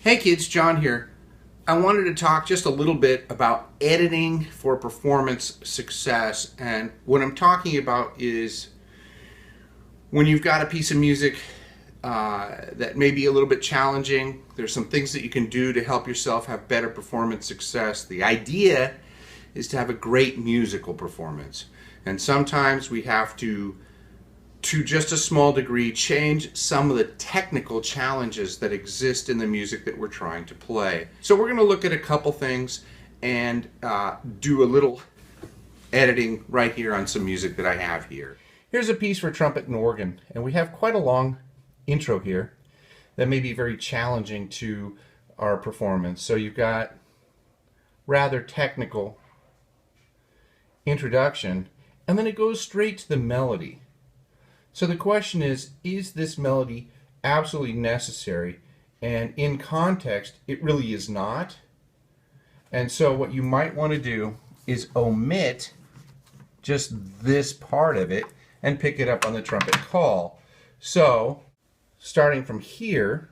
Hey kids, John here. I wanted to talk just a little bit about editing for performance success. And what I'm talking about is when you've got a piece of music that may be a little bit challenging, there's some things that you can do to help yourself have better performance success. The idea is to have a great musical performance. And sometimes we have to just a small degree, change some of the technical challenges that exist in the music that we're trying to play. So we're going to look at a couple things and do a little editing right here on some music that I have here. Here's a piece for trumpet and organ, and we have quite a long intro here that may be very challenging to our performance. So you've got rather technical introduction, and then it goes straight to the melody. So the question is this melody absolutely necessary? And in context, it really is not. And so what you might want to do is omit just this part of it and pick it up on the trumpet call. So starting from here,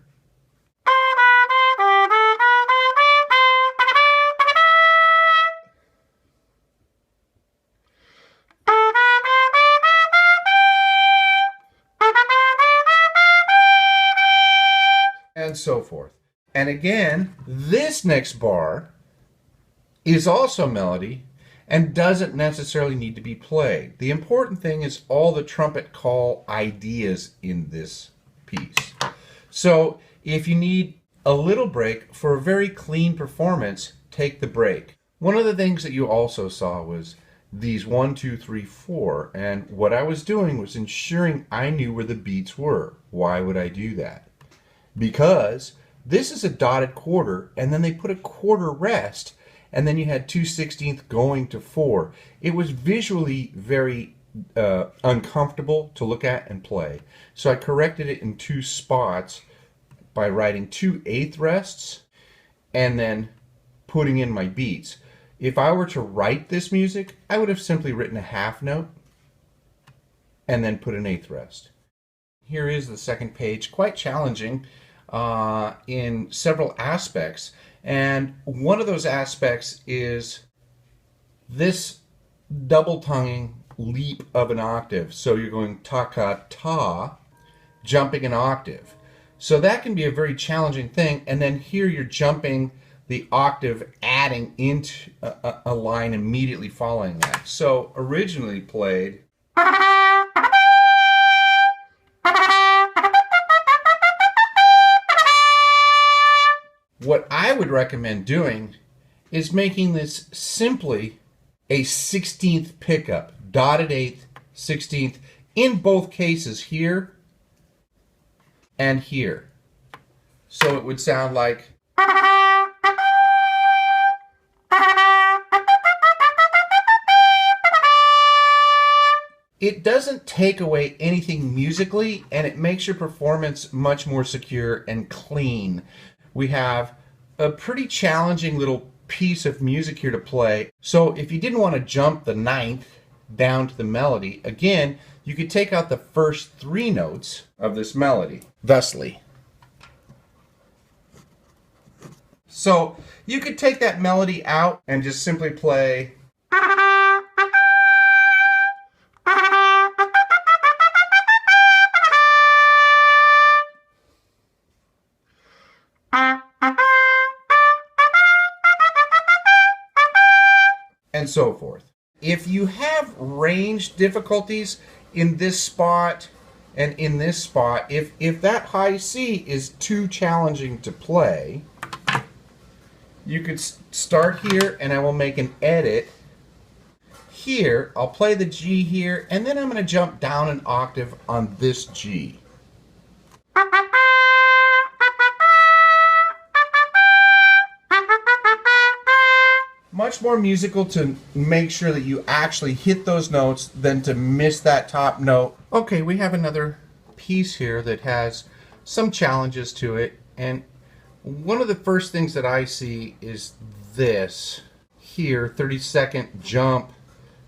and so forth. And again, this next bar is also melody and doesn't necessarily need to be played. The important thing is all the trumpet call ideas in this piece. So if you need a little break for a very clean performance, take the break. One of the things that you also saw was these 1, 2, 3, 4, and what I was doing was ensuring I knew where the beats were. Why would I do that? Because this is a dotted quarter, and then they put a quarter rest, and then you had 2/16 going to 4. It was visually very uncomfortable to look at and play. So I corrected it in 2 spots by writing 2 eighth rests and then putting in my beats. If I were to write this music, I would have simply written a half note and then put an eighth rest. Here is the second page, quite challenging in several aspects, and one of those aspects is this double tonguing leap of an octave. So you're going ta-ka-ta, jumping an octave. So that can be a very challenging thing, and then here you're jumping the octave, adding into a line immediately following that. So originally played what I would recommend doing is making this simply a 16th pickup, dotted 8th, 16th, in both cases, here and here. So it would sound like it doesn't take away anything musically, and it makes your performance much more secure and clean. We have a pretty challenging little piece of music here to play. So if you didn't want to jump the 9th down to the melody, again, you could take out the first 3 notes of this melody, thusly. So you could take that melody out and just simply play and so forth. If you have range difficulties in this spot and in this spot, if that high C is too challenging to play, you could start here, and I will make an edit here. I'll play the G here, and then I'm going to jump down an octave on this G. Much more musical to make sure that you actually hit those notes than to miss that top note. Okay, we have another piece here that has some challenges to it, and one of the first things that I see is this here, 30-second jump.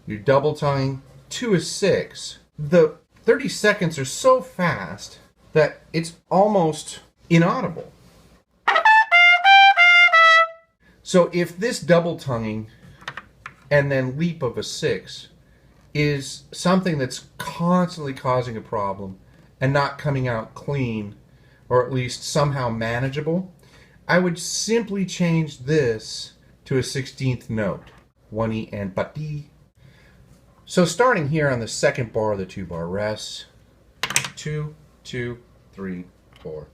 You're double tonguing to a 6. The 30 seconds are so fast that it's almost inaudible. So if this double tonguing and then leap of a 6 is something that's constantly causing a problem and not coming out clean, or at least somehow manageable, I would simply change this to a 16th note, 1E and pati. So starting here on the second bar of the 2-bar rest, 2, 2, 3, 4.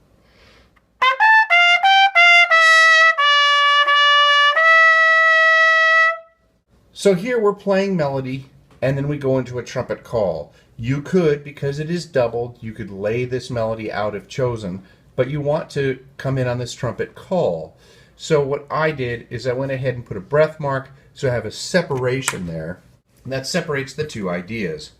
So here we're playing melody, and then we go into a trumpet call. You could, because it is doubled, you could lay this melody out if chosen, but you want to come in on this trumpet call. So what I did is I went ahead and put a breath mark, so I have a separation there, and that separates the two ideas.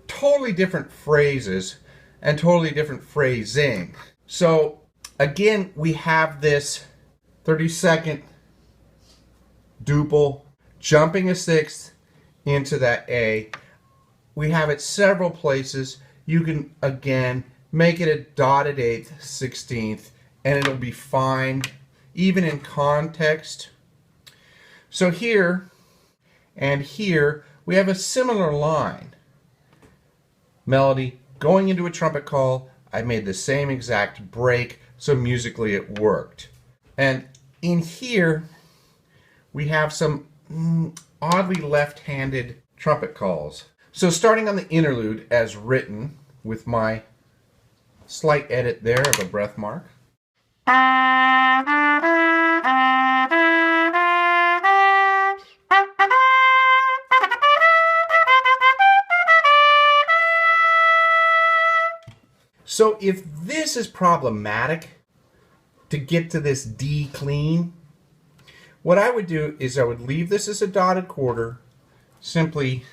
Totally different phrases and totally different phrasing. So again, we have this 32nd duple jumping a 6th into that A. We have it several places. You can again make it a dotted 8th, 16th, and it'll be fine even in context. So here and here we have a similar line. Melody going into a trumpet call. I made the same exact break, so musically it worked. And in here we have some oddly left-handed trumpet calls. So starting on the interlude as written with my slight edit there of a breath mark. So if this is problematic to get to this D clean, what I would do is I would leave this as a dotted quarter, simply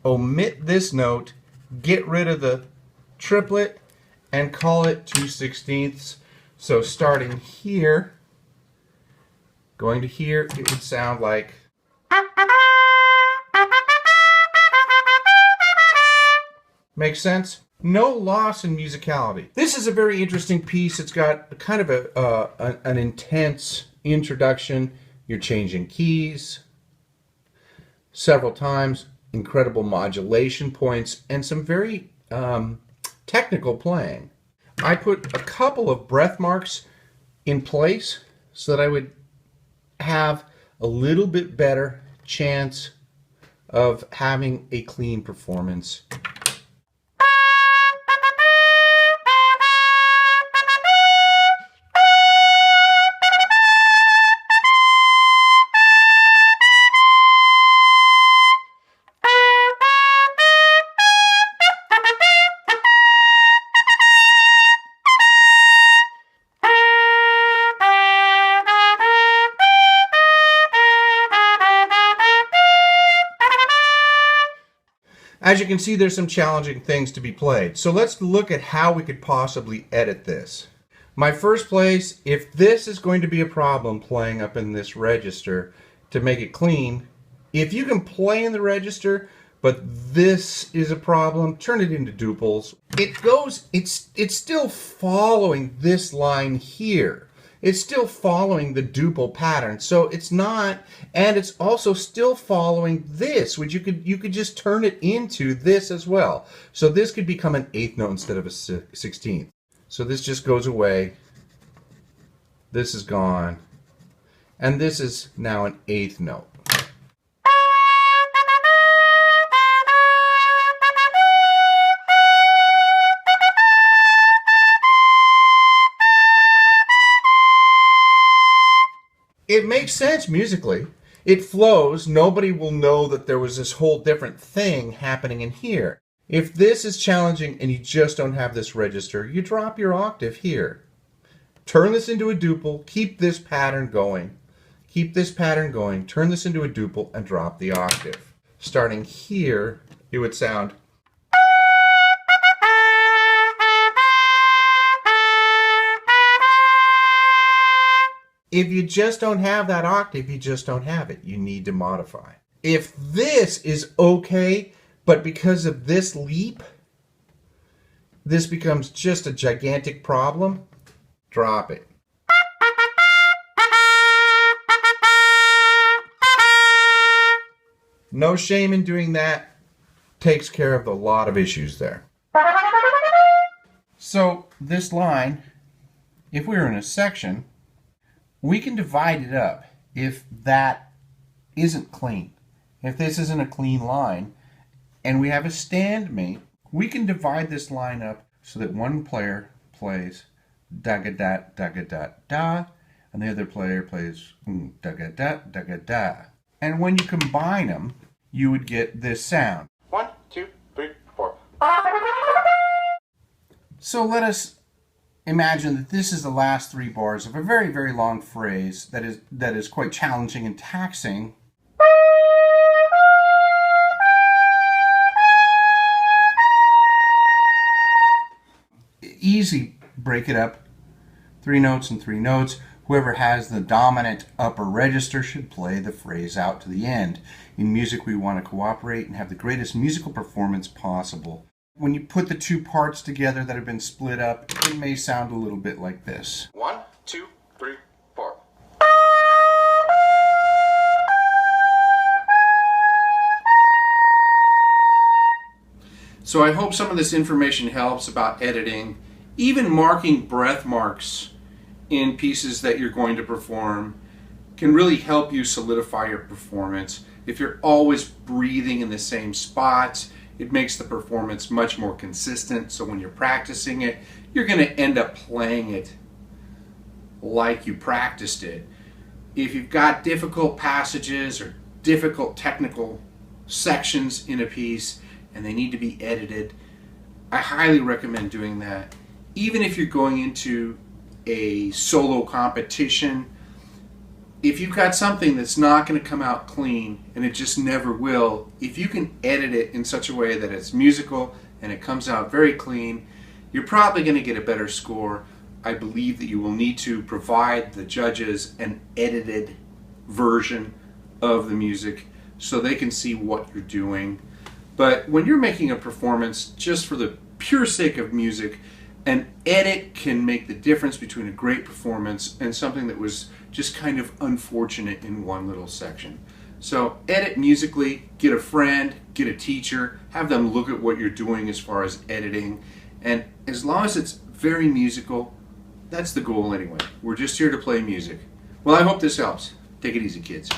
omit this note, get rid of the triplet, and call it 2/16. So starting here, going to here, it would sound like. Make sense? No loss in musicality. This is a very interesting piece. It's got kind of an intense introduction. You're changing keys several times, incredible modulation points, and some very technical playing. I put a couple of breath marks in place so that I would have a little bit better chance of having a clean performance. As you can see, there's some challenging things to be played. So let's look at how we could possibly edit this. My first place, if this is going to be a problem playing up in this register to make it clean, if you can play in the register, but this is a problem, turn it into duples. It's still following this line here. It's still following the duple pattern, so it's not, and it's also still following this, which you could just turn it into this as well. So this could become an 8th note instead of a 16th. So this just goes away. This is gone, and this is now an 8th note. It makes sense musically. It flows. Nobody will know that there was this whole different thing happening in here. If this is challenging and you just don't have this register, you drop your octave here. Turn this into a duple. Keep this pattern going. Keep this pattern going. Turn this into a duple and drop the octave. Starting here, it would sound. If you just don't have that octave, you just don't have it. You need to modify. If this is okay, but because of this leap, this becomes just a gigantic problem, drop it. No shame in doing that. Takes care of a lot of issues there. So this line, if we were in a section, we can divide it up if that isn't clean. If this isn't a clean line and we have a standmate, we can divide this line up so that one player plays da-ga-da, da-ga-da-da, and the other player plays da-ga-da, da-ga-da. And when you combine them, you would get this sound. 1, 2, 3, 4. So let us imagine that this is the last 3 bars of a very, very long phrase that is quite challenging and taxing. Easy, break it up. 3 notes and 3 notes. Whoever has the dominant upper register should play the phrase out to the end. In music, we want to cooperate and have the greatest musical performance possible. When you put the 2 parts together that have been split up, it may sound a little bit like this. 1, 2, 3, 4. So I hope some of this information helps about editing. Even marking breath marks in pieces that you're going to perform can really help you solidify your performance. If you're always breathing in the same spots, it makes the performance much more consistent. So when you're practicing it, you're going to end up playing it like you practiced it. If you've got difficult passages or difficult technical sections in a piece and they need to be edited, I highly recommend doing that. Even if you're going into a solo competition, if you've got something that's not going to come out clean, and it just never will, if you can edit it in such a way that it's musical and it comes out very clean, you're probably going to get a better score. I believe that you will need to provide the judges an edited version of the music so they can see what you're doing. But when you're making a performance just for the pure sake of music, an edit can make the difference between a great performance and something that was just kind of unfortunate in one little section. So edit musically, get a friend, get a teacher, have them look at what you're doing as far as editing, and as long as it's very musical, that's the goal anyway. We're just here to play music. Well, I hope this helps. Take it easy, kids.